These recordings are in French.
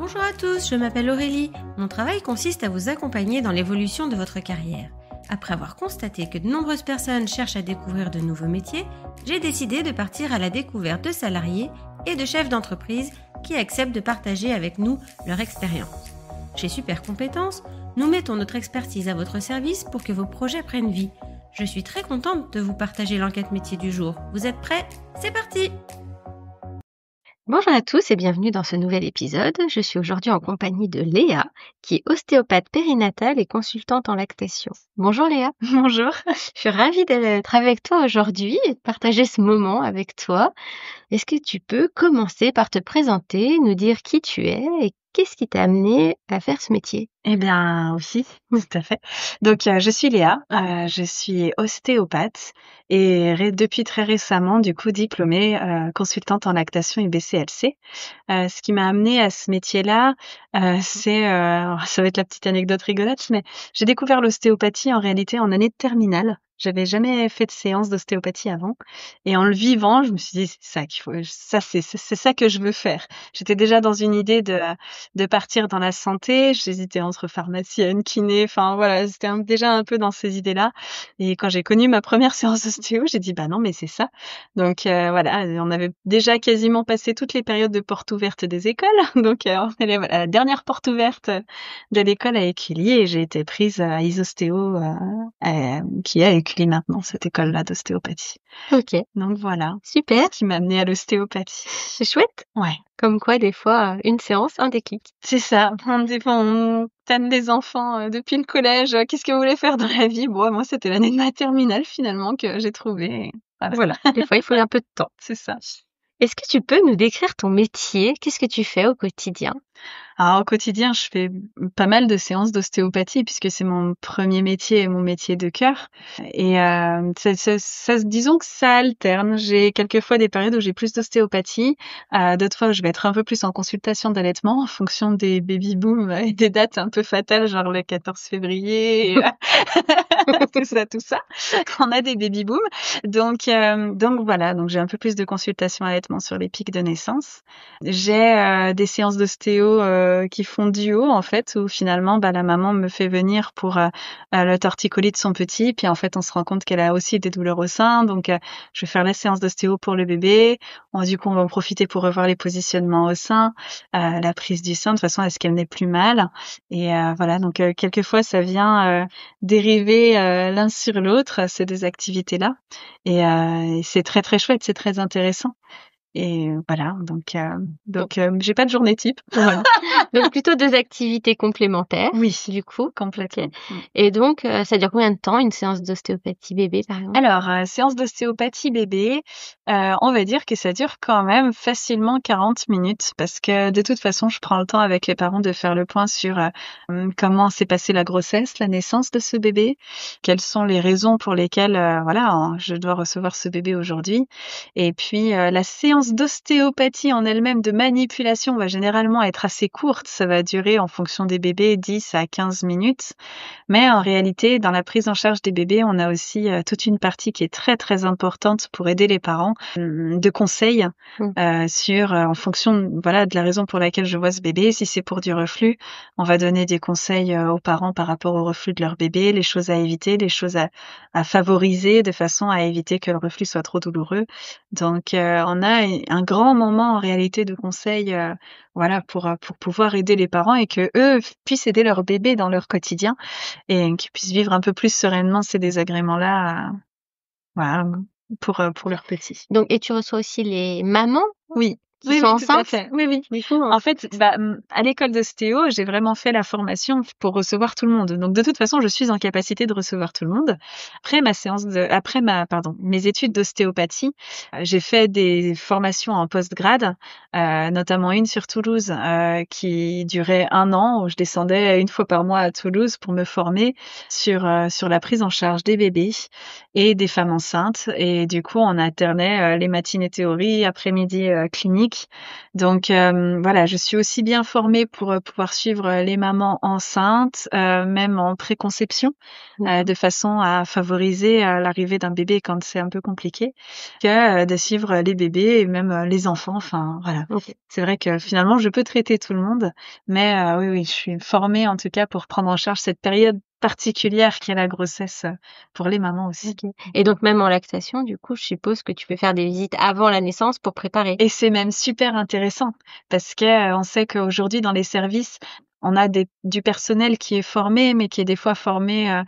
Bonjour à tous, je m'appelle Aurélie. Mon travail consiste à vous accompagner dans l'évolution de votre carrière. Après avoir constaté que de nombreuses personnes cherchent à découvrir de nouveaux métiers, j'ai décidé de partir à la découverte de salariés et de chefs d'entreprise qui acceptent de partager avec nous leur expérience. Chez Super Compétences, nous mettons notre expertise à votre service pour que vos projets prennent vie. Je suis très contente de vous partager l'enquête métier du jour. Vous êtes prêts ? C'est parti ! Bonjour à tous et bienvenue dans ce nouvel épisode. Je suis aujourd'hui en compagnie de Léa, qui est ostéopathe périnatale et consultante en lactation. Bonjour Léa. Bonjour. Je suis ravie d'être avec toi aujourd'hui et de partager ce moment avec toi. Est-ce que tu peux commencer par te présenter, nous dire qui tu es et qu'est-ce qui t'a amené à faire ce métier ? Eh bien, oui, tout à fait. Donc, je suis Léa, je suis ostéopathe et depuis très récemment, du coup, diplômée consultante en lactation et BCLC. Ce qui m'a amenée à ce métier-là, ça va être la petite anecdote rigolote, mais j'ai découvert l'ostéopathie en réalité en année de terminale. J'avais jamais fait de séance d'ostéopathie avant. Et en le vivant, je me suis dit, c'est ça qu'il faut, c'est ça que je veux faire. J'étais déjà dans une idée de partir dans la santé. J'hésitais entre pharmacienne, kiné, enfin voilà, c'était déjà un peu dans ces idées-là. Et quand j'ai connu ma première séance d'ostéo, j'ai dit, bah non, mais c'est ça. Donc voilà, on avait déjà quasiment passé toutes les périodes de porte ouverte des écoles. Donc on est à la dernière porte ouverte de l'école à Écully et j'ai été prise à Isostéo, qui est à Écully maintenant, cette école-là d'ostéopathie. Ok, Donc voilà, super, ce qui m'a amenée à l'ostéopathie. c'est chouette. Ouais. Comme quoi, des fois, une séance, un déclic. C'est ça. Des fois, on tanne les enfants depuis le collège. Qu'est-ce que vous voulez faire dans la vie? Bon, moi, c'était l'année de ma terminale finalement que j'ai trouvé. Voilà, des fois, il faut un peu de temps. C'est ça. Est-ce que tu peux nous décrire ton métier ? Qu'est-ce que tu fais au quotidien ? Alors au quotidien, je fais pas mal de séances d'ostéopathie puisque c'est mon premier métier et mon métier de cœur. Et disons que ça alterne. J'ai quelquefois des périodes où j'ai plus d'ostéopathie, d'autres fois où je vais être un peu plus en consultation d'allaitement en fonction des baby booms et des dates un peu fatales, genre le 14 février, tout ça. On a des baby booms. Donc voilà, donc j'ai un peu plus de consultation allaitement sur les pics de naissance. J'ai des séances d'ostéo qui font duo en fait, où finalement la maman me fait venir pour le torticolis de son petit, puis en fait on se rend compte qu'elle a aussi des douleurs au sein, donc je vais faire la séance d'ostéo pour le bébé. Du coup on va en profiter pour revoir les positionnements au sein, la prise du sein de façon à ce qu'elle n'ait plus mal. Et voilà, donc quelquefois ça vient dériver l'un sur l'autre ces deux activités-là, et c'est très très chouette, c'est très intéressant. Et voilà, donc j'ai pas de journée type. Voilà. Donc plutôt deux activités complémentaires. Oui, du coup. complètement. Okay. Et donc ça dure combien de temps une séance d'ostéopathie bébé par exemple ? Alors séance d'ostéopathie bébé, on va dire que ça dure quand même facilement 40 minutes parce que de toute façon, je prends le temps avec les parents de faire le point sur comment s'est passée la grossesse, la naissance de ce bébé, quelles sont les raisons pour lesquelles je dois recevoir ce bébé aujourd'hui. Et puis la séance d'ostéopathie en elle-même de manipulation va généralement être assez courte, ça va durer en fonction des bébés 10 à 15 minutes. Mais en réalité, dans la prise en charge des bébés, on a aussi toute une partie qui est très très importante pour aider les parents de conseils en fonction de la raison pour laquelle je vois ce bébé. Si c'est pour du reflux, on va donner des conseils aux parents par rapport au reflux de leur bébé, les choses à éviter, les choses à favoriser de façon à éviter que le reflux soit trop douloureux. Donc on a un grand moment en réalité de conseils pour pouvoir aider les parents et que eux puissent aider leur bébé dans leur quotidien et qu'ils puissent vivre un peu plus sereinement ces désagréments-là, pour leurs petits. Donc, et tu reçois aussi les mamans ? Oui. Qui sont enceintes ? Oui. En fait, à l'école d'ostéo, j'ai vraiment fait la formation pour recevoir tout le monde. Donc, de toute façon, je suis en capacité de recevoir tout le monde. Après mes études d'ostéopathie, j'ai fait des formations en post-grade, notamment une sur Toulouse, qui durait 1 an, où je descendais une fois par mois à Toulouse pour me former sur la prise en charge des bébés et des femmes enceintes. Et du coup, on alternait les matinées théorie, après-midi clinique, techniques. Donc voilà, je suis aussi bien formée pour pouvoir suivre les mamans enceintes, même en préconception, de façon à favoriser l'arrivée d'un bébé quand c'est un peu compliqué, que de suivre les bébés et même les enfants. Enfin voilà, c'est vrai que finalement je peux traiter tout le monde, mais oui, je suis formée en tout cas pour prendre en charge cette période particulière qu'est la grossesse pour les mamans aussi. Et donc même en lactation, du coup, je suppose que tu peux faire des visites avant la naissance pour préparer. Et c'est même super intéressant parce que on sait qu'aujourd'hui dans les services, on a du personnel qui est formé, mais qui est des fois formé.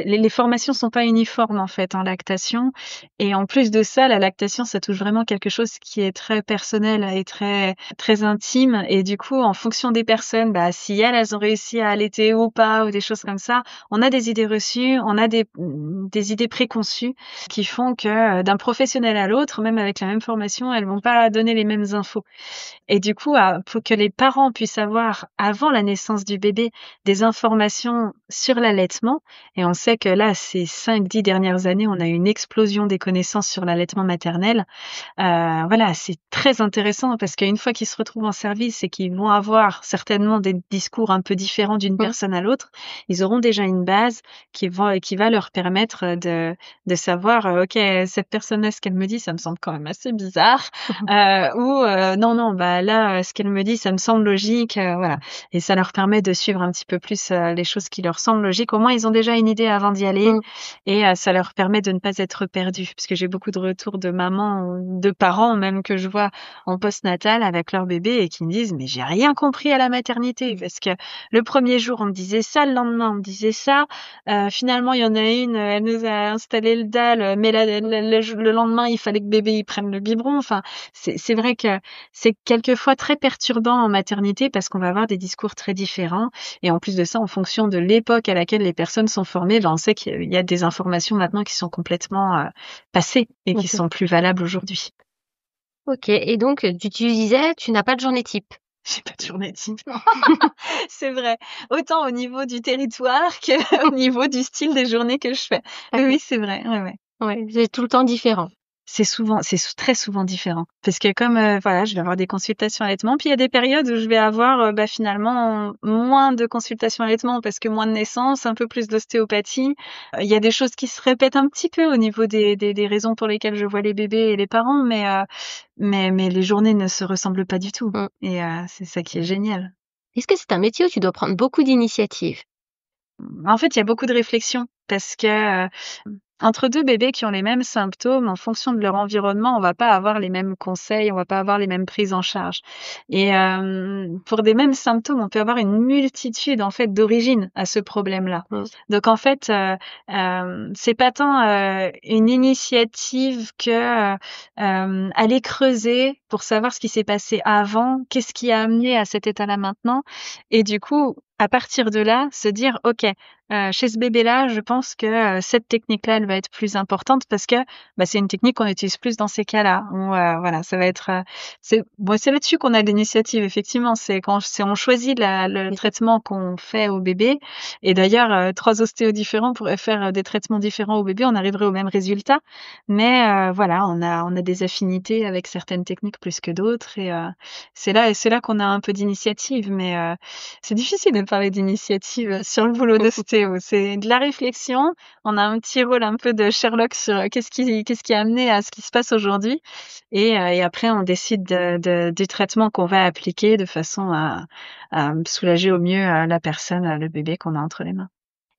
Les formations sont pas uniformes en fait en lactation, et en plus de ça, la lactation, ça touche vraiment quelque chose qui est très personnel et très très intime, et du coup, en fonction des personnes, si elles ont réussi à allaiter ou pas, ou des choses comme ça, on a des idées reçues, on a des idées préconçues qui font que d'un professionnel à l'autre, même avec la même formation, elles vont pas donner les mêmes infos. Et du coup, pour que les parents puissent avoir avant la naissance du bébé des informations sur l'allaitement, et on sait que là, ces 5-10 dernières années, on a eu une explosion des connaissances sur l'allaitement maternel. Voilà, c'est très intéressant parce qu'une fois qu'ils se retrouvent en service et qu'ils vont avoir certainement des discours un peu différents d'une personne à l'autre, ils auront déjà une base qui va leur permettre de savoir, ok, cette personne-là, ce qu'elle me dit, ça me semble quand même assez bizarre, non, là, ce qu'elle me dit, ça me semble logique, voilà. Et ça leur permet de suivre un petit peu plus les choses qui leur semblent logiques. Au moins, ils ont déjà une idée avant d'y aller, et ça leur permet de ne pas être perdus. Parce que j'ai beaucoup de retours de mamans, de parents même que je vois en postnatal avec leur bébé et qui me disent mais j'ai rien compris à la maternité parce que le premier jour on me disait ça, le lendemain on me disait ça. Finalement, il y en a une, elle nous a installé le dalle, mais le lendemain il fallait que bébé il prenne le biberon. Enfin, c'est vrai que c'est quelquefois très perturbant en maternité parce qu'on va avoir des discours très différents, et en plus de ça, en fonction de l'époque à laquelle les personnes sont formées, on sait qu'il y a des informations maintenant qui sont complètement passées et qui sont plus valables aujourd'hui. Ok, et donc tu disais, tu n'as pas de journée type. J'ai pas de journée type, non. C'est vrai. Autant au niveau du territoire qu'au niveau du style des journées que je fais. Oui, c'est vrai. Ouais, c'est tout le temps différent. C'est très souvent différent. Parce que comme, voilà, je vais avoir des consultations allaitement, puis il y a des périodes où je vais avoir, finalement, moins de consultations allaitement parce que moins de naissances, un peu plus d'ostéopathie. Il y a des choses qui se répètent un petit peu au niveau des raisons pour lesquelles je vois les bébés et les parents, mais les journées ne se ressemblent pas du tout. Et c'est ça qui est génial. Est-ce que c'est un métier où tu dois prendre beaucoup d'initiatives? En fait, il y a beaucoup de réflexion parce que entre deux bébés qui ont les mêmes symptômes, en fonction de leur environnement, on va pas avoir les mêmes conseils, on va pas avoir les mêmes prises en charge. Et pour des mêmes symptômes, on peut avoir une multitude en fait d'origines à ce problème-là. Donc en fait, c'est pas tant une initiative que aller creuser pour savoir ce qui s'est passé avant, qu'est-ce qui a amené à cet état-là maintenant, et du coup, à partir de là, se dire ok. Chez ce bébé-là, je pense que cette technique-là, elle va être plus importante parce que c'est une technique qu'on utilise plus dans ces cas-là. Voilà, ça va être c'est là-dessus qu'on a l'initiative effectivement. C'est quand on choisit le traitement qu'on fait au bébé. Et d'ailleurs, 3 ostéos différents pourraient faire des traitements différents au bébé, on arriverait au même résultat. Mais voilà, on a des affinités avec certaines techniques plus que d'autres, et c'est là qu'on a un peu d'initiative. Mais c'est difficile de parler d'initiative sur le boulot d'ostéo. C'est de la réflexion. On a un petit rôle un peu de Sherlock sur qu'est-ce qui a amené à ce qui se passe aujourd'hui. Et après, on décide du traitement qu'on va appliquer de façon à soulager au mieux la personne, le bébé qu'on a entre les mains.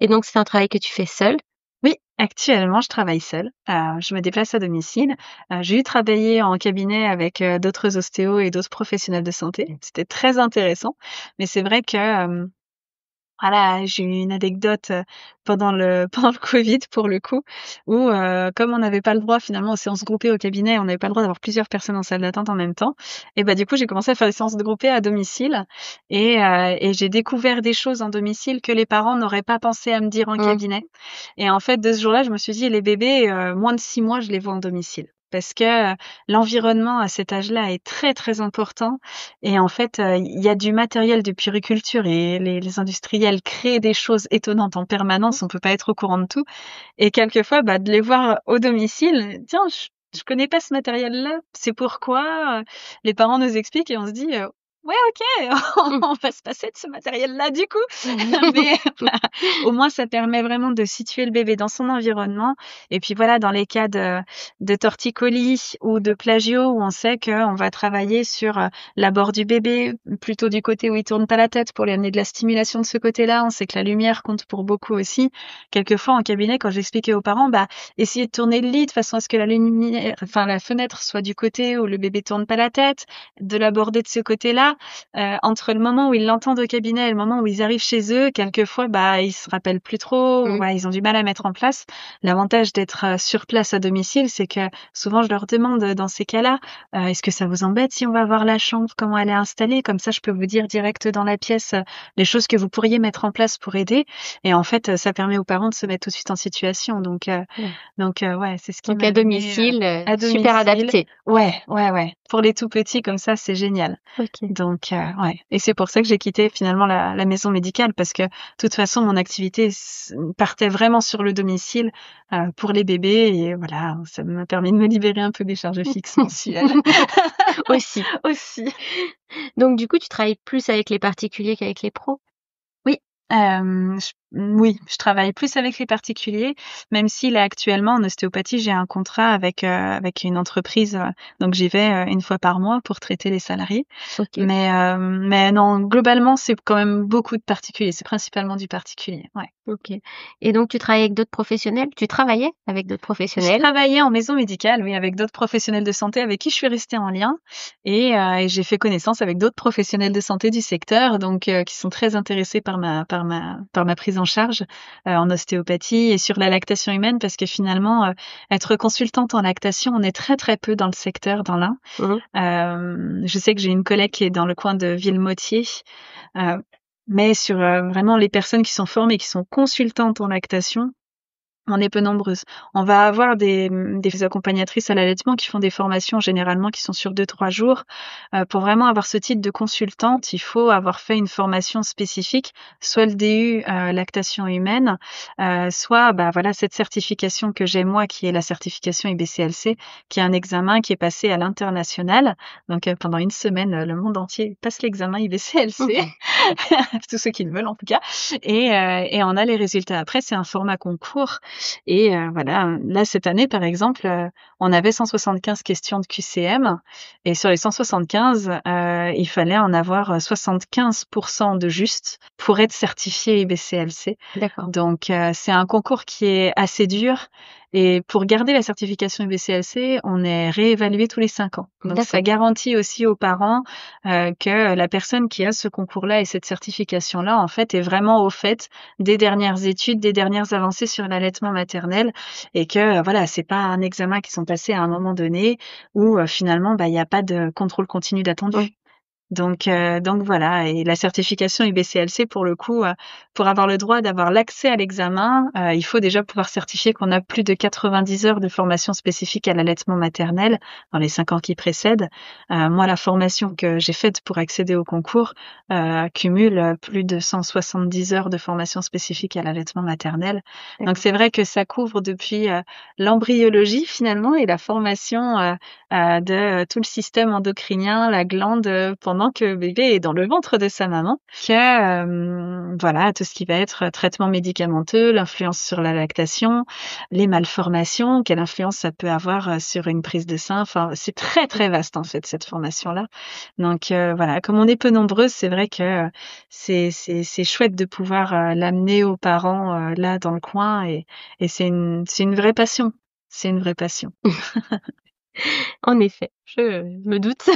Et donc, c'est un travail que tu fais seule? Oui, actuellement, je travaille seule. Je me déplace à domicile. J'ai eu travaillé en cabinet avec d'autres ostéos et d'autres professionnels de santé. C'était très intéressant. Mais c'est vrai que voilà, j'ai eu une anecdote pendant le Covid pour le coup, où comme on n'avait pas le droit finalement aux séances groupées au cabinet, on n'avait pas le droit d'avoir plusieurs personnes en salle d'attente en même temps. Et du coup, j'ai commencé à faire des séances groupées à domicile, et j'ai découvert des choses en domicile que les parents n'auraient pas pensé à me dire en cabinet. Et en fait, de ce jour-là, je me suis dit les bébés moins de 6 mois, je les vois en domicile. Parce que l'environnement à cet âge-là est très très important, et en fait il y a du matériel de puériculture et les industriels créent des choses étonnantes en permanence, on peut pas être au courant de tout, et quelquefois de les voir au domicile, tiens, je connais pas ce matériel-là, c'est pourquoi? Les parents nous expliquent et on se dit, ouais, OK, on va se passer de ce matériel-là du coup. Mais bah, au moins ça permet vraiment de situer le bébé dans son environnement. Et puis voilà, dans les cas de torticolis ou de plagio où on sait qu'on va travailler sur l'abord du bébé, plutôt du côté où il tourne pas la tête pour lui amener de la stimulation de ce côté-là. On sait que la lumière compte pour beaucoup aussi. Quelquefois en cabinet, quand j'expliquais aux parents, bah essayez de tourner le lit de façon à ce que la lumière, enfin la fenêtre soit du côté où le bébé tourne pas la tête, de l'aborder de ce côté-là. Entre le moment où ils l'entendent au cabinet et le moment où ils arrivent chez eux, quelquefois, bah, ils se rappellent plus trop, ouais, ils ont du mal à mettre en place. L'avantage d'être sur place à domicile, c'est que souvent je leur demande dans ces cas-là, est-ce que ça vous embête si on va voir la chambre, comment elle est installée? Comme ça, je peux vous dire direct dans la pièce les choses que vous pourriez mettre en place pour aider. Et en fait, ça permet aux parents de se mettre tout de suite en situation. Donc, ouais, c'est ce qui Donc m'a à amené, domicile, à super domicile. adapté. Ouais. Pour les tout petits comme ça, c'est génial. OK. Donc, ouais. Et c'est pour ça que j'ai quitté finalement la maison médicale parce que de toute façon, mon activité partait vraiment sur le domicile pour les bébés et voilà, ça m'a permis de me libérer un peu des charges fixes mensuelles. Aussi. Aussi. Donc du coup, tu travailles plus avec les particuliers qu'avec les pros? Oui, oui, je travaille plus avec les particuliers, même si là actuellement en ostéopathie j'ai un contrat avec une entreprise, donc j'y vais une fois par mois pour traiter les salariés. OK. Mais non, globalement c'est quand même beaucoup de particuliers, c'est principalement du particulier. Ouais. OK. Et donc tu travailles avec d'autres professionnels? Tu travaillais avec d'autres Je professionnels? travaillais en maison médicale, oui, avec d'autres professionnels de santé avec qui je suis restée en lien et j'ai fait connaissance avec d'autres professionnels de santé du secteur, donc qui sont très intéressés par ma prise en charge en ostéopathie et sur la lactation humaine parce que finalement être consultante en lactation, on est très très peu dans le secteur dans l'Ain. Je sais que j'ai une collègue qui est dans le coin de Villemotier. Euh, mais sur vraiment les personnes qui sont formées, qui sont consultantes en lactation, on est peu nombreuses. On va avoir des accompagnatrices à l'allaitement qui font des formations généralement qui sont sur 2-3 jours. Pour vraiment avoir ce titre de consultante, il faut avoir fait une formation spécifique, soit le DU lactation humaine, soit bah voilà cette certification que j'ai moi qui est la certification IBCLC, qui est un examen qui est passé à l'international. Donc pendant une semaine, le monde entier passe l'examen IBCLC, tous ceux qui le veulent en tout cas, et on a les résultats. Après, c'est un format concours. Et voilà, là cette année par exemple, on avait 175 questions de QCM et sur les 175, il fallait en avoir 75% de juste pour être certifié IBCLC. D'accord. Donc c'est un concours qui est assez dur et pour garder la certification IBCLC, on est réévalué tous les 5 ans. Donc ça garantit aussi aux parents que la personne qui a ce concours-là et cette certification-là, en fait, est vraiment au fait des dernières études, des dernières avancées sur l'allaitement maternel et que voilà, c'est pas un examen qui sont passés à un moment donné où finalement bah il y a pas de contrôle continu d'attendu. Donc voilà, et la certification IBCLC pour le coup, pour avoir le droit d'avoir l'accès à l'examen, il faut déjà pouvoir certifier qu'on a plus de 90 heures de formation spécifique à l'allaitement maternel dans les 5 ans qui précèdent. Moi, la formation que j'ai faite pour accéder au concours cumule plus de 170 heures de formation spécifique à l'allaitement maternel. Donc c'est vrai que ça couvre depuis l'embryologie finalement et la formation de tout le système endocrinien, la glande pendant que le bébé est dans le ventre de sa maman, que voilà, tout ce qui va être traitement médicamenteux, l'influence sur la lactation, les malformations, quelle influence ça peut avoir sur une prise de sein. Enfin, c'est très très vaste en fait cette formation-là. Donc voilà, comme on est peu nombreux, c'est vrai que c'est chouette de pouvoir l'amener aux parents là dans le coin et c'est une vraie passion. C'est une vraie passion. En effet, je me doute.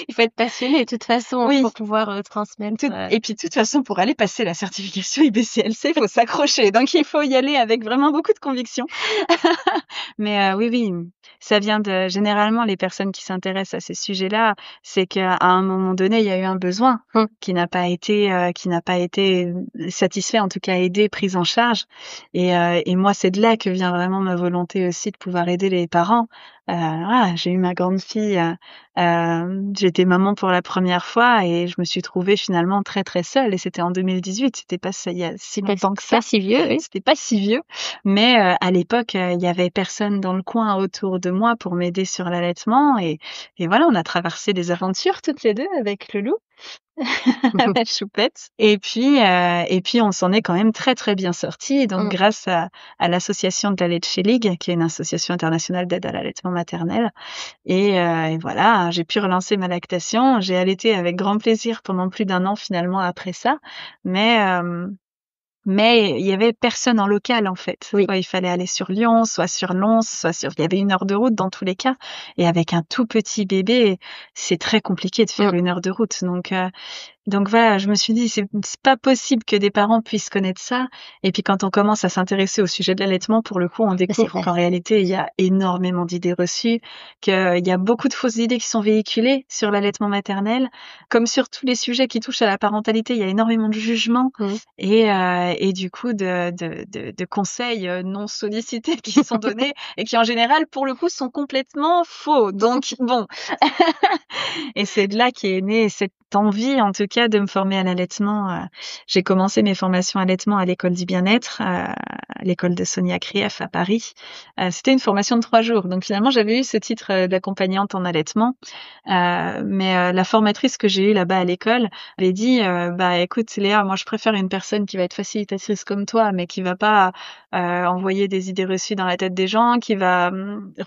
Il faut être passionné de toute façon pour pouvoir transmettre. Et puis de toute façon, pour aller passer la certification IBCLC, il faut s'accrocher. Donc il faut y aller avec vraiment beaucoup de conviction. Mais oui, ça vient de généralement les personnes qui s'intéressent à ces sujets-là, c'est qu'à un moment donné, il y a eu un besoin qui n'a pas été satisfait, en tout cas aidé, pris en charge. Et moi, c'est de là que vient vraiment ma volonté aussi de pouvoir aider les parents j'ai eu ma grande fille, j'étais maman pour la première fois et je me suis trouvée finalement très, très seule et c'était en 2018. C'était pas il y a si longtemps que ça. Pas si vieux, oui. C'était pas si vieux, mais à l'époque, il y avait personne dans le coin autour de moi pour m'aider sur l'allaitement et voilà, on a traversé des aventures toutes les deux avec Loulou. La choupette. Et puis on s'en est quand même très très bien sortis. Donc grâce à l'association de la Leche League, qui est une association internationale d'aide à l'allaitement maternel, et voilà, j'ai pu relancer ma lactation. J'ai allaité avec grand plaisir pendant plus d'1 an finalement après ça, mais il y avait personne en local, en fait. Oui. Soit il fallait aller sur Lyon, soit sur Lons, il y avait 1 heure de route dans tous les cas. Et avec un tout petit bébé, c'est très compliqué de faire 1 heure de route. Donc voilà, je me suis dit, c'est pas possible que des parents puissent connaître ça. Et puis quand on commence à s'intéresser au sujet de l'allaitement, pour le coup, on découvre qu'en réalité, il y a énormément d'idées reçues, qu'il y a beaucoup de fausses idées qui sont véhiculées sur l'allaitement maternel. Comme sur tous les sujets qui touchent à la parentalité, il y a énormément de jugements et du coup de conseils non sollicités qui sont donnés et qui en général, pour le coup, sont complètement faux. Donc bon, et c'est de là qu'est née cette envie, en tout cas, de me former à l'allaitement. J'ai commencé mes formations allaitement à l'école du bien-être, à l'école de Sonia Krief à Paris. C'était une formation de 3 jours. Donc finalement, j'avais eu ce titre d'accompagnante en allaitement. Mais la formatrice que j'ai eue là-bas à l'école avait dit, écoute Léa, moi je préfère une personne qui va être facilitatrice comme toi, mais qui va pas envoyer des idées reçues dans la tête des gens, qui va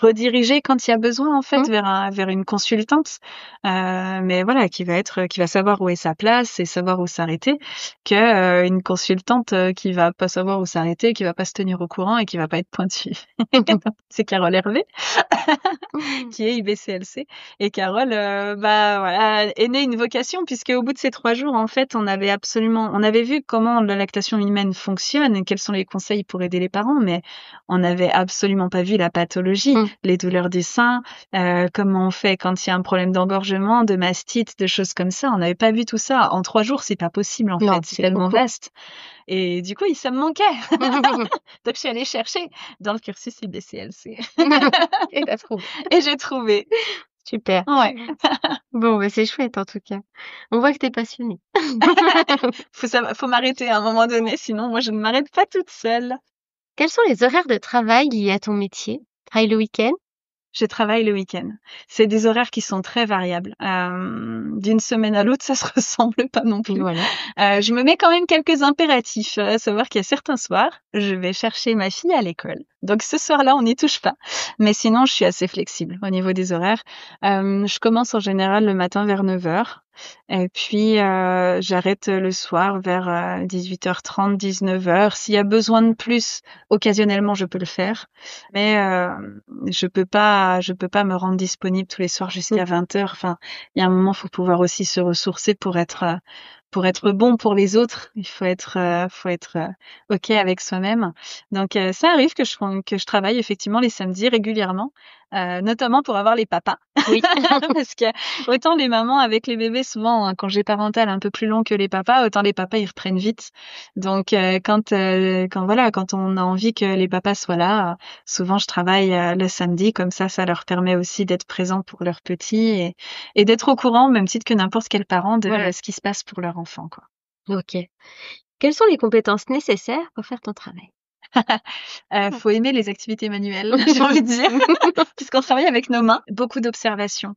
rediriger quand il y a besoin en fait vers une consultante, mais voilà, qui va savoir où est sa place et savoir où s'arrêter, que une consultante qui va pas savoir où s'arrêter, qui va pas se tenir au courant et qui va pas être pointue. C'est Carole Hervé qui est IBCLC, et Carole voilà, est née une vocation, puisque au bout de ces 3 jours en fait on avait vu comment la lactation humaine fonctionne et quels sont les conseils pour aider les parents, mais on n'avait absolument pas vu la pathologie, les douleurs du sein, comment on fait quand il y a un problème d'engorgement, de mastite, de choses comme ça. On n'avait pas vu tout ça. En 3 jours, c'est pas possible, en fait. C'est tellement vaste. Et du coup, ça me manquait. Donc, je suis allée chercher dans le cursus IBCLC. Et t'as trouvé. Et j'ai trouvé. Super. Ouais. Bon, c'est chouette, en tout cas. On voit que t'es passionnée. Faut m'arrêter à un moment donné, sinon, moi, je ne m'arrête pas toute seule. Quels sont les horaires de travail liés à ton métier? Travail le week-end? Je travaille le week-end. C'est des horaires qui sont très variables. D'une semaine à l'autre, ça se ressemble pas non plus. Voilà. Je me mets quand même quelques impératifs, à savoir qu'il y a certains soirs, je vais chercher ma fille à l'école. Donc ce soir-là, on n'y touche pas. Mais sinon, je suis assez flexible au niveau des horaires. Je commence en général le matin vers 9h. Et puis, j'arrête le soir vers 18h30, 19h. S'il y a besoin de plus, occasionnellement, je peux le faire. Mais je peux pas me rendre disponible tous les soirs jusqu'à 20h. Enfin, il y a un moment, faut pouvoir aussi se ressourcer pour être bon pour les autres. Il faut être OK avec soi-même. Donc ça arrive que je travaille effectivement les samedis régulièrement, notamment pour avoir les papas. Oui. Parce que autant les mamans avec les bébés, souvent un congé parental un peu plus long que les papas, autant les papas ils reprennent vite. Donc quand on a envie que les papas soient là, souvent je travaille le samedi, comme ça leur permet aussi d'être présent pour leurs petits et d'être au courant, au même titre que n'importe quel parent, de ce qui se passe pour leur enfant, quoi. Ok. Quelles sont les compétences nécessaires pour faire ton travail? Faut aimer les activités manuelles, j'ai envie de dire, puisqu'on travaille avec nos mains. Beaucoup d'observation,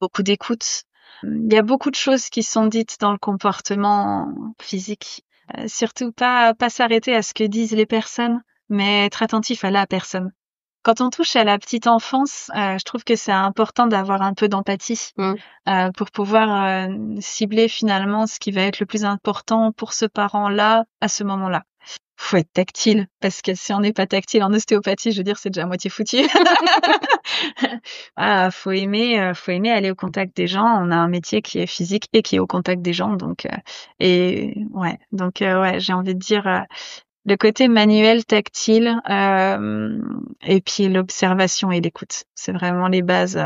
beaucoup d'écoute. Il y a beaucoup de choses qui sont dites dans le comportement physique. Surtout pas s'arrêter à ce que disent les personnes, mais être attentif à la personne. Quand on touche à la petite enfance, je trouve que c'est important d'avoir un peu d'empathie pour pouvoir cibler finalement ce qui va être le plus important pour ce parent-là à ce moment-là. Faut être tactile, parce que si on n'est pas tactile en ostéopathie, je veux dire, c'est déjà à moitié foutu. Faut aimer aller au contact des gens. On a un métier qui est physique et qui est au contact des gens, donc j'ai envie de dire le côté manuel, tactile, et puis l'observation et l'écoute. C'est vraiment les bases,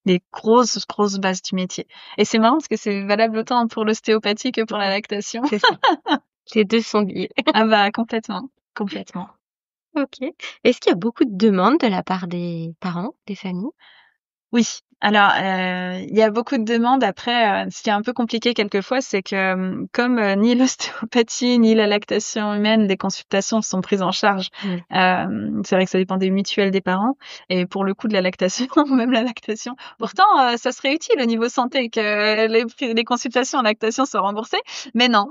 les grosses bases du métier. Et c'est marrant parce que c'est valable autant pour l'ostéopathie que pour la lactation. C'est ça. Les deux sont liés. Complètement. OK. Est-ce qu'il y a beaucoup de demandes de la part des parents, des familles? Oui, alors, il y a beaucoup de demandes. Après, ce qui est un peu compliqué quelquefois, c'est que, comme, ni l'ostéopathie ni la lactation humaine, les consultations sont prises en charge, Mmh. c'est vrai que ça dépend des mutuelles des parents et pour le coup de la lactation, même la lactation pourtant, ça serait utile au niveau santé que les consultations en lactation soient remboursées, mais non.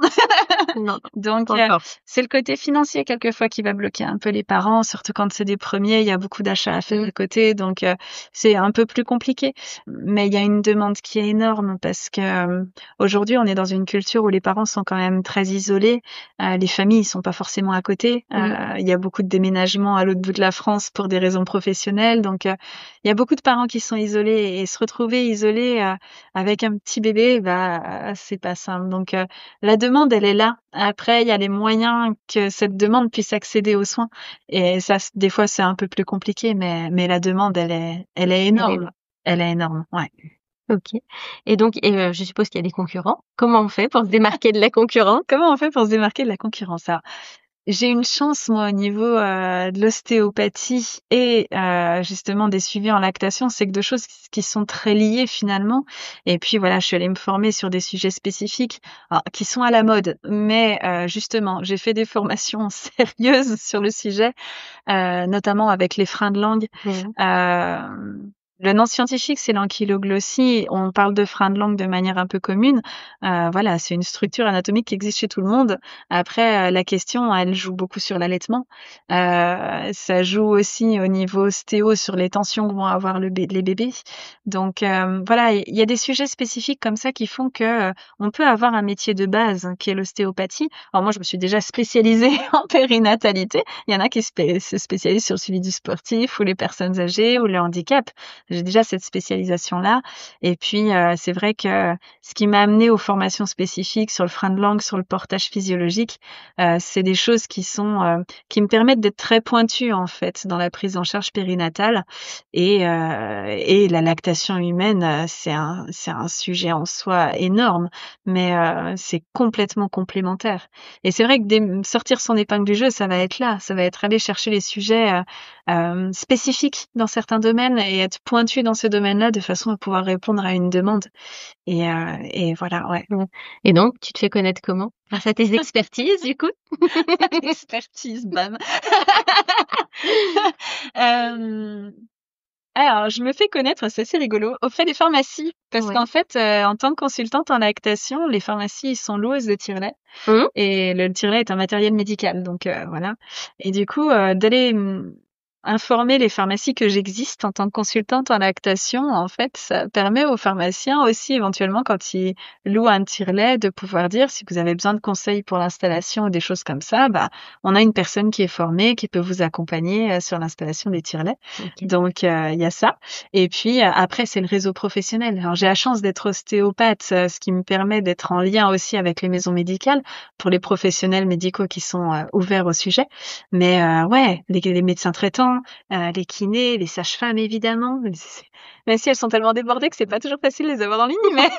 Non, Donc, pas encore. c'est le côté financier quelquefois qui va bloquer un peu les parents, surtout quand c'est des premiers, il y a beaucoup d'achats à faire à côté, donc c'est un peu plus compliqué. Mais il y a une demande qui est énorme parce que aujourd'hui, on est dans une culture où les parents sont quand même très isolés, les familles sont pas forcément à côté. Il y a beaucoup de déménagements à l'autre bout de la France pour des raisons professionnelles, donc il y a beaucoup de parents qui sont isolés et se retrouver isolés avec un petit bébé, bah c'est pas simple. Donc la demande, elle est là. Après, il y a les moyens que cette demande puisse accéder aux soins. Et ça, des fois, c'est un peu plus compliqué, mais la demande, elle est Elle est énorme. là. Elle est énorme, ouais. OK. Et donc je suppose qu'il y a des concurrents. Comment on fait pour se démarquer de la concurrence? Comment on fait pour se démarquer de la concurrence? Alors, j'ai une chance, moi, au niveau de l'ostéopathie et justement des suivis en lactation, c'est que deux choses qui sont très liées finalement. Et puis voilà, je suis allée me former sur des sujets spécifiques alors, qui sont à la mode. Mais justement, j'ai fait des formations sérieuses sur le sujet, notamment avec les freins de langue. Mmh. Euh, le nom scientifique, c'est l'ankyloglossie. On parle de frein de langue de manière un peu commune. Voilà, c'est une structure anatomique qui existe chez tout le monde. Après, la question, elle joue beaucoup sur l'allaitement. Ça joue aussi au niveau ostéo sur les tensions que vont avoir les bébés. Donc voilà, il y a des sujets spécifiques comme ça qui font que on peut avoir un métier de base qui est l'ostéopathie. Alors moi, je me suis déjà spécialisée en périnatalité. Il y en a qui se spécialisent sur le suivi du sportif ou les personnes âgées ou le handicap. J'ai déjà cette spécialisation-là. Et puis, c'est vrai que ce qui m'a amené aux formations spécifiques sur le frein de langue, sur le portage physiologique, c'est des choses qui me permettent d'être très pointue en fait dans la prise en charge périnatale et la lactation humaine, c'est un sujet en soi énorme, mais c'est complètement complémentaire. Et c'est vrai que sortir son épingle du jeu, ça va être là, ça va être aller chercher les sujets spécifiques dans certains domaines et être pointu dans ce domaine-là de façon à pouvoir répondre à une demande. Et voilà, ouais. Mmh. Et donc tu te fais connaître comment? Grâce à tes expertises du coup? Expertise, bam. Euh, alors, je me fais connaître, c'est assez rigolo, auprès des pharmacies. Parce Ouais. qu'en fait, en tant que consultante en lactation, les pharmacies ils sont loueuses de tire-lait. Mmh. Et le tire-lait est un matériel médical, donc voilà. Et du coup, d'aller informer les pharmacies que j'existe en tant que consultante en lactation, en fait, ça permet aux pharmaciens aussi, éventuellement, quand ils louent un tire-lait, de pouvoir dire si vous avez besoin de conseils pour l'installation ou des choses comme ça, bah, on a une personne qui est formée, qui peut vous accompagner sur l'installation des tire-laits. OK. Donc, il y a ça. Et puis, après, c'est le réseau professionnel. Alors, j'ai la chance d'être ostéopathe, ce qui me permet d'être en lien aussi avec les maisons médicales pour les professionnels médicaux qui sont ouverts au sujet. Mais ouais, les médecins traitants, les kinés, les sages-femmes évidemment. Même si elles sont tellement débordées que c'est pas toujours facile de les avoir en ligne, mais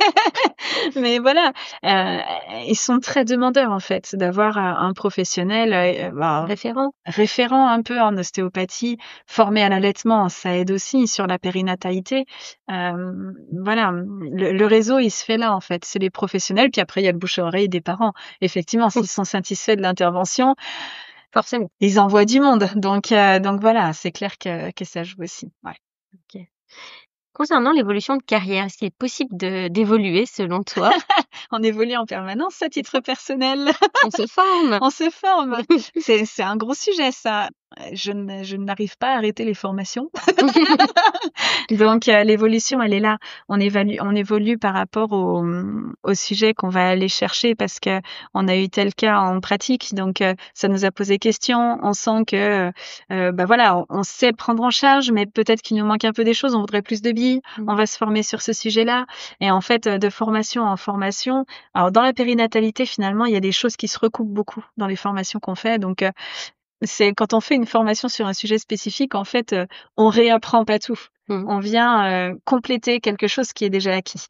mais voilà, euh, ils sont très demandeurs en fait d'avoir un professionnel Référent? référent un peu en ostéopathie, formé à l'allaitement. Ça aide aussi sur la périnatalité. Voilà, le réseau il se fait là en fait. C'est les professionnels, puis après il y a le bouche à oreille des parents. Effectivement, s'ils sont satisfaits de l'intervention, Forcément. ils envoient du monde. Donc voilà, c'est clair que ça joue aussi. Ouais. OK. Concernant l'évolution de carrière, est-ce qu'il est possible d'évoluer selon toi? On évolue en permanence à titre personnel. On se forme? On se forme. C'est un gros sujet ça. Je n'arrive pas à arrêter les formations. Donc l'évolution, elle est là. On évolue par rapport au sujet qu'on va aller chercher parce que on a eu tel cas en pratique. Donc ça nous a posé question. On sent que bah voilà, on sait prendre en charge, mais peut-être qu'il nous manque un peu des choses. On voudrait plus de billes. On va se former sur ce sujet-là. Et en fait, de formation en formation. Alors dans la périnatalité, finalement, il y a des choses qui se recoupent beaucoup dans les formations qu'on fait. Donc c'est quand on fait une formation sur un sujet spécifique, en fait, on réapprend pas tout. On vient compléter quelque chose qui est déjà acquis.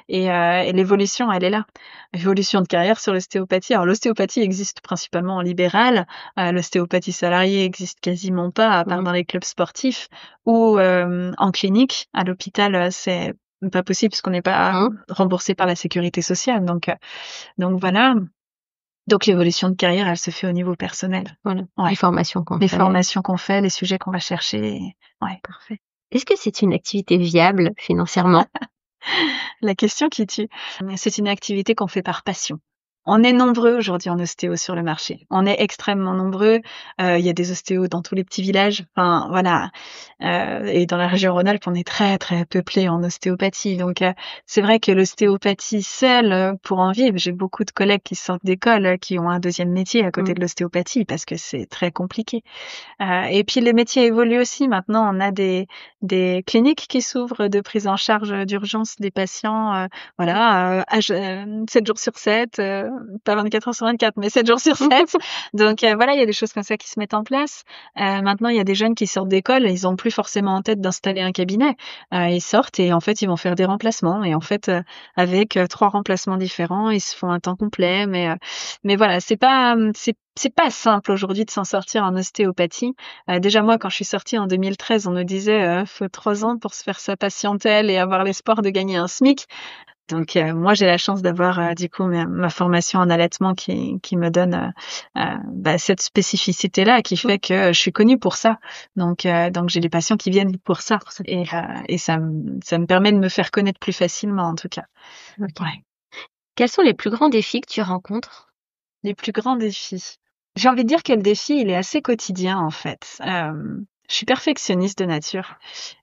Et l'évolution, elle est là. L'évolution de carrière sur l'ostéopathie. Alors, l'ostéopathie existe principalement en libéral. L'ostéopathie salariée existe quasiment pas, à part dans les clubs sportifs ou en clinique. À l'hôpital, c'est pas possible parce qu'on n'est pas remboursé par la sécurité sociale. Donc voilà. Donc l'évolution de carrière, elle se fait au niveau personnel. Voilà. Ouais. Les formations qu'on Les fait. formations qu'on fait, les sujets qu'on va chercher. Ouais. Parfait. Est-ce que c'est une activité viable financièrement? La question qui tue. C'est une activité qu'on fait par passion. On est nombreux aujourd'hui en ostéo sur le marché. On est extrêmement nombreux. Il y a des ostéos dans tous les petits villages. Enfin, voilà. Et dans la région Rhône-Alpes, on est très, très peuplé en ostéopathie. Donc, c'est vrai que l'ostéopathie seule, pour en vivre, j'ai beaucoup de collègues qui sortent d'école, qui ont un deuxième métier à côté de l'ostéopathie parce que c'est très compliqué. Et puis, les métiers évoluent aussi. Maintenant, on a des cliniques qui s'ouvrent de prise en charge d'urgence des patients, 7 jours sur 7, pas 24 heures sur 24, mais 7 jours sur 7. Donc voilà, il y a des choses comme ça qui se mettent en place. Maintenant, il y a des jeunes qui sortent d'école, ils ont plus forcément en tête d'installer un cabinet. Ils sortent et en fait, ils vont faire des remplacements. Et en fait, avec 3 remplacements différents, ils se font un temps complet. Mais voilà, c'est pas simple aujourd'hui de s'en sortir en ostéopathie. Déjà moi, quand je suis sortie en 2013, on me disait faut 3 ans pour se faire sa patientèle et avoir l'espoir de gagner un SMIC. Donc moi, j'ai la chance d'avoir du coup ma formation en allaitement qui me donne cette spécificité-là, qui fait que je suis connue pour ça. Donc j'ai des patients qui viennent pour ça. Et ça me permet de me faire connaître plus facilement, en tout cas. Okay. Ouais. Quels sont les plus grands défis que tu rencontres? Les plus grands défis. J'ai envie de dire que le défi, il est assez quotidien, en fait. Je suis perfectionniste de nature.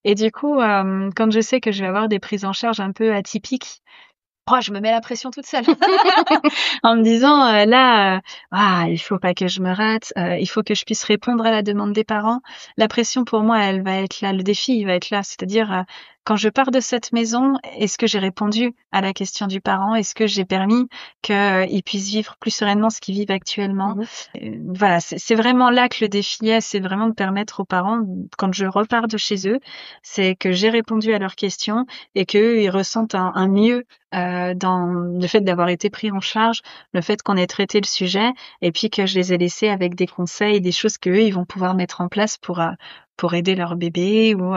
Et du coup, quand je sais que je vais avoir des prises en charge un peu atypiques, je me mets la pression toute seule. En me disant, il faut pas que je me rate, il faut que je puisse répondre à la demande des parents. La pression, pour moi, elle va être là. Le défi, il va être là. C'est-à-dire, quand je pars de cette maison, est-ce que j'ai répondu à la question du parent? Est-ce que j'ai permis qu'ils puissent vivre plus sereinement ce qu'ils vivent actuellement? Voilà, c'est vraiment là que le défi est. C'est vraiment de permettre aux parents, quand je repars de chez eux, c'est que j'ai répondu à leurs questions et qu'eux, ils ressentent un mieux dans le fait d'avoir été pris en charge, le fait qu'on ait traité le sujet, et puis que je les ai laissés avec des conseils, des choses qu'eux, ils vont pouvoir mettre en place pour aider leur bébé ou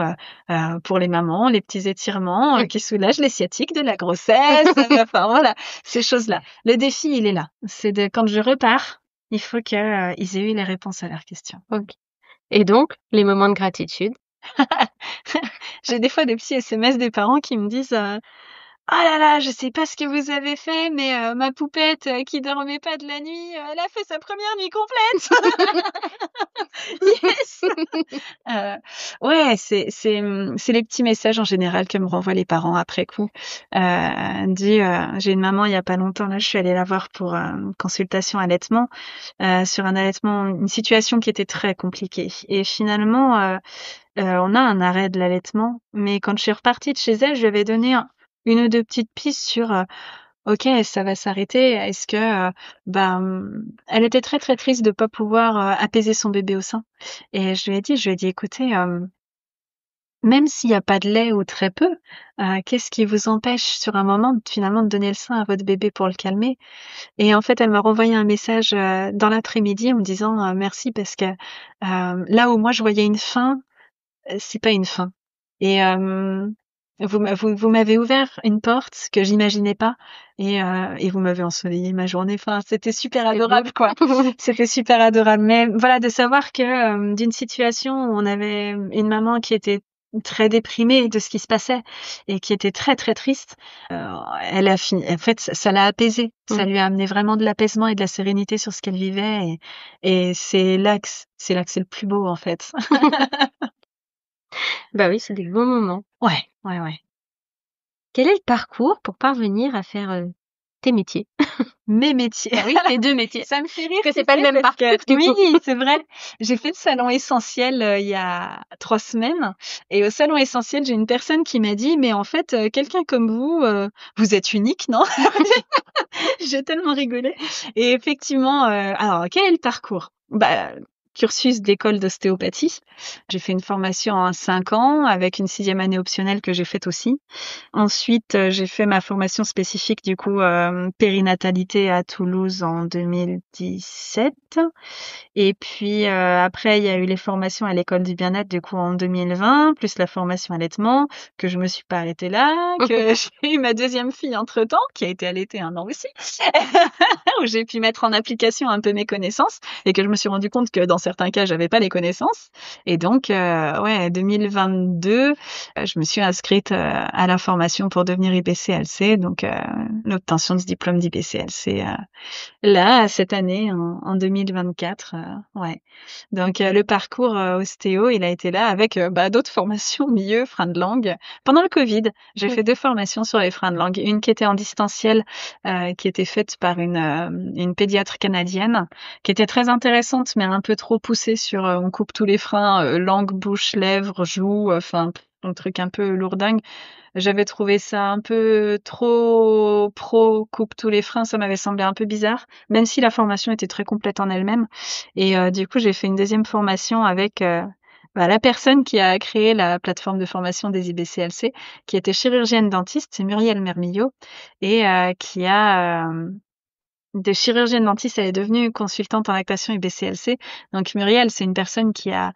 pour les mamans, les petits étirements qui soulagent les sciatiques de la grossesse. Enfin voilà, ces choses-là. Le défi, il est là. C'est quand je repars, il faut qu'ils aient eu les réponses à leurs questions. Okay. Et donc, les moments de gratitude? J'ai des fois des petits SMS des parents qui me disent oh là là, je sais pas ce que vous avez fait, mais ma poupette qui dormait pas de la nuit, elle a fait sa première nuit complète. Yes. Ouais, c'est les petits messages en général que me renvoient les parents après coup. J'ai une maman il y a pas longtemps là, je suis allée la voir pour une consultation allaitement sur un allaitement, une situation qui était très compliquée. Et finalement, on a un arrêt de l'allaitement, mais quand je suis repartie de chez elle, je lui avais donné une ou deux petites pistes sur ok, ça va s'arrêter. Est-ce que elle était très très triste de pas pouvoir apaiser son bébé au sein. Et je lui ai dit écoutez, même s'il n'y a pas de lait ou très peu, qu'est-ce qui vous empêche sur un moment finalement de donner le sein à votre bébé pour le calmer? Et en fait, elle m'a renvoyé un message dans l'après-midi en me disant merci parce que là où moi je voyais une fin, c'est pas une fin. Et vous m'avez ouvert une porte que j'imaginais pas et vous m'avez ensoleillé ma journée. Enfin, c'était super adorable, quoi. C'était super adorable. Mais voilà, de savoir que d'une situation où on avait une maman qui était très déprimée de ce qui se passait et qui était très très triste, elle a fini. En fait, ça l'a apaisée. Ça lui a amené vraiment de l'apaisement et de la sérénité sur ce qu'elle vivait. Et c'est là que c'est le plus beau, en fait. Bah oui, c'est des bons moments. Ouais. Quel est le parcours pour parvenir à faire tes métiers? Mes métiers. Oui, les 2 métiers. Ça me fait rire. Parce que c'est pas le même parcours. Oui, c'est vrai. J'ai fait le salon essentiel il y a 3 semaines. Et au salon essentiel, j'ai une personne qui m'a dit, mais en fait, quelqu'un comme vous êtes unique, non? J'ai tellement rigolé. Et effectivement, alors, quel est le parcours? cursus d'école d'ostéopathie. J'ai fait une formation en 5 ans avec une 6e année optionnelle que j'ai faite aussi. Ensuite, j'ai fait ma formation spécifique du coup périnatalité à Toulouse en 2017. Et puis après, il y a eu les formations à l'école du bien-être du coup en 2020, plus la formation allaitement, que je me suis pas arrêtée là, que j'ai eu ma 2e fille entre-temps, qui a été allaitée 1 an aussi, où j'ai pu mettre en application un peu mes connaissances et que je me suis rendu compte que dans certains cas, j'avais pas les connaissances. Et donc, 2022, je me suis inscrite à la formation pour devenir IBCLC, donc l'obtention du diplôme d'IBCLC là cette année en 2024. Donc le parcours ostéo, il a été là avec d'autres formations au milieu, frein de langue. Pendant le Covid, j'ai fait 2 formations sur les freins de langue, une qui était en distanciel, qui était faite par une pédiatre canadienne, qui était très intéressante, mais un peu trop poussée sur on coupe tous les freins, langue, bouche, lèvres, joues, un truc un peu lourdingue. J'avais trouvé ça un peu trop pro coupe tous les freins, ça m'avait semblé un peu bizarre, même si la formation était très complète en elle-même. Et du coup, j'ai fait une 2e formation avec la personne qui a créé la plateforme de formation des IBCLC, qui était chirurgienne dentiste, c'est Muriel Mermillot, et qui a de chirurgienne dentiste, elle est devenue consultante en lactation IBCLC. Donc Muriel, c'est une personne qui a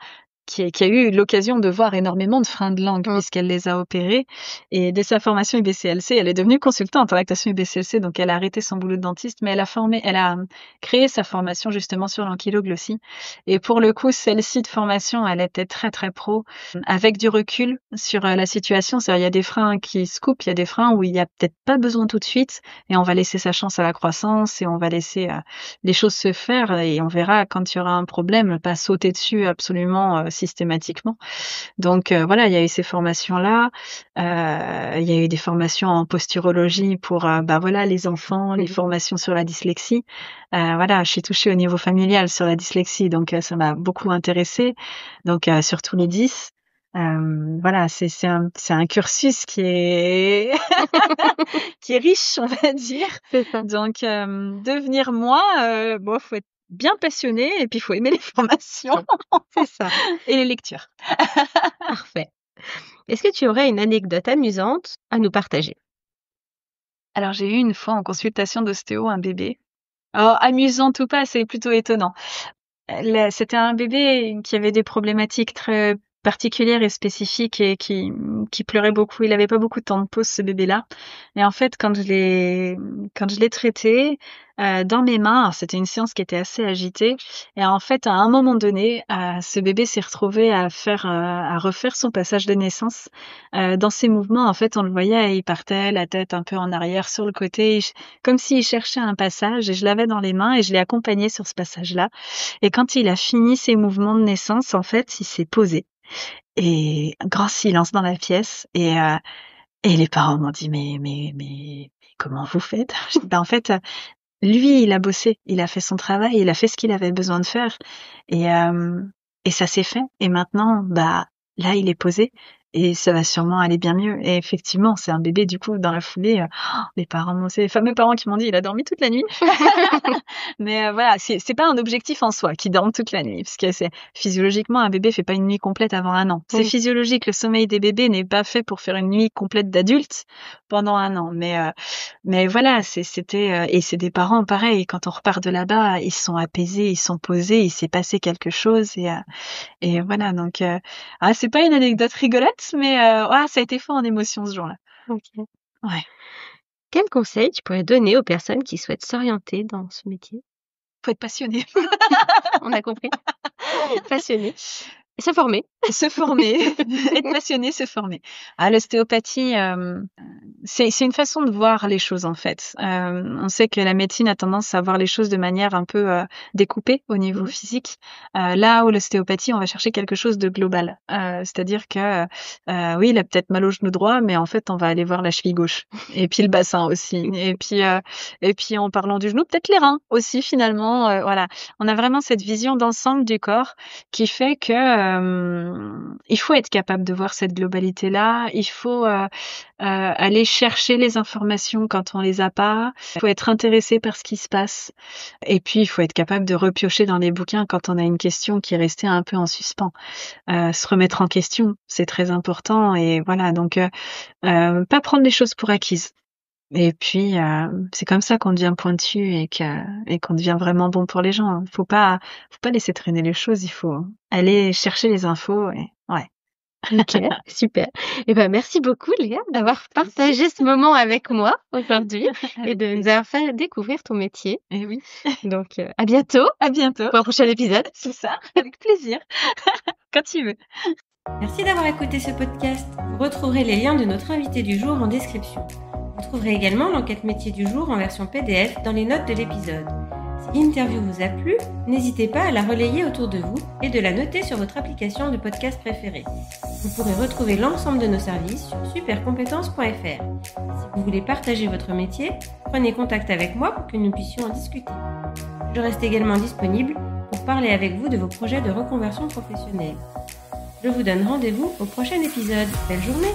eu l'occasion de voir énormément de freins de langue puisqu'elle les a opérés. Et dès sa formation IBCLC, elle est devenue consultante en lactation IBCLC, donc elle a arrêté son boulot de dentiste, mais elle a créé sa formation justement sur l'ankyloglossie. Et pour le coup, celle-ci de formation, elle était très très pro, avec du recul sur la situation. C'est-à-dire, il y a des freins qui se coupent, il y a des freins où il y a peut-être pas besoin tout de suite, et on va laisser sa chance à la croissance, et on va laisser les choses se faire, et on verra quand il y aura un problème, pas sauter dessus absolument systématiquement. Donc voilà, il y a eu ces formations-là. Il y a eu des formations en posturologie pour les enfants, les formations sur la dyslexie. Je suis touchée au niveau familial sur la dyslexie, donc ça m'a beaucoup intéressée. Donc surtout les 10. C'est un cursus qui est qui est riche, on va dire. C'est ça. Donc devenir moi, faut être bien passionné et puis il faut aimer les formations. C'est ça. Et les lectures. Parfait. Est-ce que tu aurais une anecdote amusante à nous partager? Alors j'ai eu une fois en consultation d'ostéo un bébé. Alors amusante ou pas, c'est plutôt étonnant. C'était un bébé qui avait des problématiques très particulières et spécifiques et qui pleurait beaucoup. Il avait pas beaucoup de temps de pause, ce bébé-là. Et en fait, quand je l'ai traité dans mes mains, alors c'était une séance qui était assez agitée. Et en fait, à un moment donné, ce bébé s'est retrouvé à refaire son passage de naissance. Dans ses mouvements, en fait, on le voyait, il partait la tête un peu en arrière sur le côté, comme s'il cherchait un passage. Et je l'avais dans les mains et je l'ai accompagné sur ce passage-là. Et quand il a fini ses mouvements de naissance, en fait, il s'est posé. Et un grand silence dans la pièce. Et les parents m'ont dit, mais comment vous faites? Je dis, en fait, lui, il a bossé, il a fait son travail, il a fait ce qu'il avait besoin de faire. Et ça s'est fait. Et maintenant, là, il est posé. Et ça va sûrement aller bien mieux. Et effectivement, c'est un bébé, du coup, dans la foulée, les parents, c'est les fameux parents qui m'ont dit, il a dormi toute la nuit. Mais c'est pas un objectif en soi, qu'il dorme toute la nuit. Parce que physiologiquement, un bébé fait pas une nuit complète avant 1 an. C'est physiologique, le sommeil des bébés n'est pas fait pour faire une nuit complète d'adulte pendant 1 an. Mais voilà, c'était, et c'est des parents, pareil, quand on repart de là-bas, ils sont apaisés, ils sont posés, il s'est passé quelque chose, et voilà, donc, c'est pas une anecdote rigolote, mais ça a été fort en émotion ce jour-là. OK. Ouais. Quel conseil tu pourrais donner aux personnes qui souhaitent s'orienter dans ce métier? Faut être passionné. On a compris. Passionné. Se former. Se former. Être passionné, se former. L'ostéopathie, c'est une façon de voir les choses, en fait. On sait que la médecine a tendance à voir les choses de manière un peu découpée au niveau physique. Là où l'ostéopathie, on va chercher quelque chose de global. C'est-à-dire que, oui, il a peut-être mal au genou droit, mais en fait, on va aller voir la cheville gauche. Et puis le bassin aussi. Et puis en parlant du genou, peut-être les reins aussi, finalement. Voilà. On a vraiment cette vision d'ensemble du corps qui fait que il faut être capable de voir cette globalité-là. Il faut aller chercher les informations quand on les a pas. Il faut être intéressé par ce qui se passe. Et puis, il faut être capable de repiocher dans les bouquins quand on a une question qui est restée un peu en suspens. Se remettre en question, c'est très important. Et voilà, donc pas prendre les choses pour acquises. Et puis, c'est comme ça qu'on devient pointu et qu'on devient vraiment bon pour les gens. Faut pas laisser traîner les choses. Il faut aller chercher les infos. Et ouais. Ok, super. Et ben merci beaucoup Léa d'avoir partagé ce moment avec moi aujourd'hui et de nous avoir fait découvrir ton métier. Et oui. Donc à bientôt À bientôt. pour un prochain épisode. C'est ça. Avec plaisir. Quand tu veux. Merci d'avoir écouté ce podcast. Vous retrouverez les liens de notre invité du jour en description. Vous trouverez également l'enquête métier du jour en version PDF dans les notes de l'épisode. Si l'interview vous a plu, n'hésitez pas à la relayer autour de vous et de la noter sur votre application de podcast préférée. Vous pourrez retrouver l'ensemble de nos services sur supercompétences.fr. Si vous voulez partager votre métier, prenez contact avec moi pour que nous puissions en discuter. Je reste également disponible pour parler avec vous de vos projets de reconversion professionnelle. Je vous donne rendez-vous au prochain épisode. Belle journée!